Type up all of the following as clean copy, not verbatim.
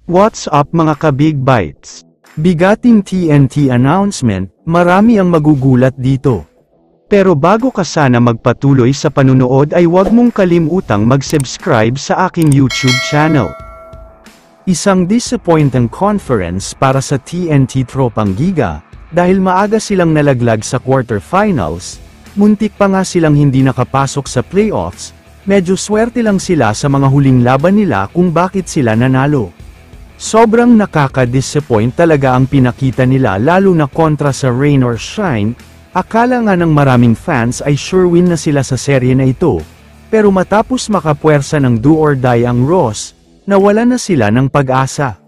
What's up mga ka-Big Bites? Bigating TNT announcement, marami ang magugulat dito. Pero bago ka sana magpatuloy sa panunood ay huwag mong kalimutang mag-subscribe sa aking YouTube channel. Isang disappointing conference para sa TNT Tropang Giga, dahil maaga silang nalaglag sa quarterfinals, muntik pa nga silang hindi nakapasok sa playoffs, medyo swerte lang sila sa mga huling laban nila kung bakit sila nanalo. Sobrang nakaka-disappoint talaga ang pinakita nila lalo na kontra sa Rain or Shine, akala nga ng maraming fans ay sure win na sila sa serye na ito, pero matapos makapuwersa ng do or die ang Ross, nawala na sila ng pag-asa.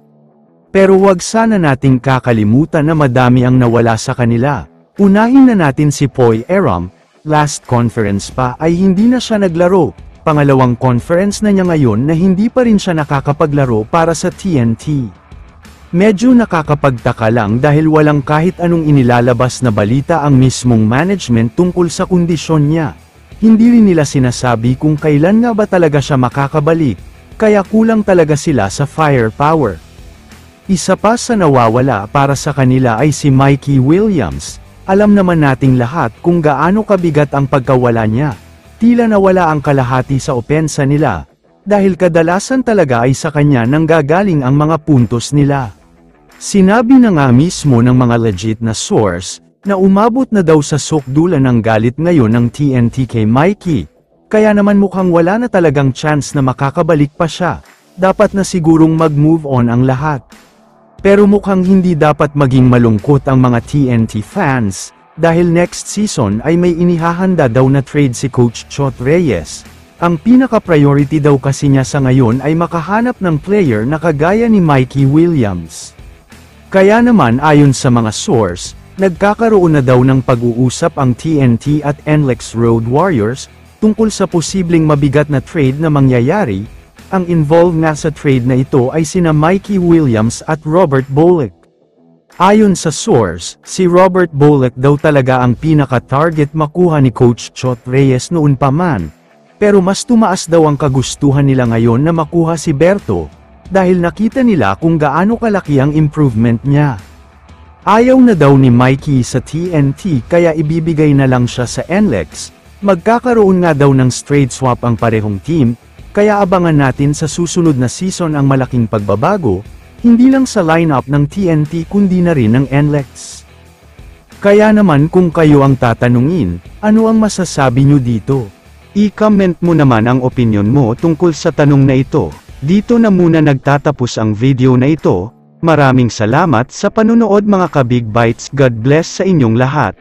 Pero wag sana nating kakalimutan na madami ang nawala sa kanila. Unahin na natin si Poy Aram, last conference pa ay hindi na siya naglaro. Pangalawang conference na niya ngayon na hindi pa rin siya nakakapaglaro para sa TNT. Medyo nakakapagtaka lang dahil walang kahit anong inilalabas na balita ang mismong management tungkol sa kondisyon niya. Hindi rin nila sinasabi kung kailan nga ba talaga siya makakabalik, kaya kulang talaga sila sa firepower. Isa pa sa nawawala para sa kanila ay si Mikey Williams. Alam naman nating lahat kung gaano kabigat ang pagkawala niya. Tila nawala ang kalahati sa opensa nila, dahil kadalasan talaga ay sa kanya nanggagaling ang mga puntos nila. Sinabi na nga mismo ng mga legit na source, na umabot na daw sa sukdulan ng galit ngayon ng TNT kay Mikey, kaya naman mukhang wala na talagang chance na makakabalik pa siya, dapat na sigurong mag-move on ang lahat. Pero mukhang hindi dapat maging malungkot ang mga TNT fans, dahil next season ay may inihahanda daw na trade si Coach Chot Reyes. Ang pinaka-priority daw kasi niya sa ngayon ay makahanap ng player na kagaya ni Mikey Williams. Kaya naman ayon sa mga source, nagkakaroon na daw ng pag-uusap ang TNT at NLEX Road Warriors, tungkol sa posibleng mabigat na trade na mangyayari. Ang involved nga sa trade na ito ay sina Mikey Williams at Robert Bolick. Ayon sa source, si Robert Bolick daw talaga ang pinaka-target makuha ni Coach Chot Reyes noon pa man. Pero mas tumaas daw ang kagustuhan nila ngayon na makuha si Berto, dahil nakita nila kung gaano kalaki ang improvement niya. Ayaw na daw ni Mikey sa TNT kaya ibibigay na lang siya sa NLEX, magkakaroon nga daw ng straight swap ang parehong team, kaya abangan natin sa susunod na season ang malaking pagbabago, hindi lang sa lineup ng TNT kundi na rin ng NLEX. Kaya naman kung kayo ang tatanungin, ano ang masasabi nyo dito? I-comment mo naman ang opinion mo tungkol sa tanong na ito. Dito na muna nagtatapos ang video na ito. Maraming salamat sa panunood mga ka-Big Bites. God bless sa inyong lahat.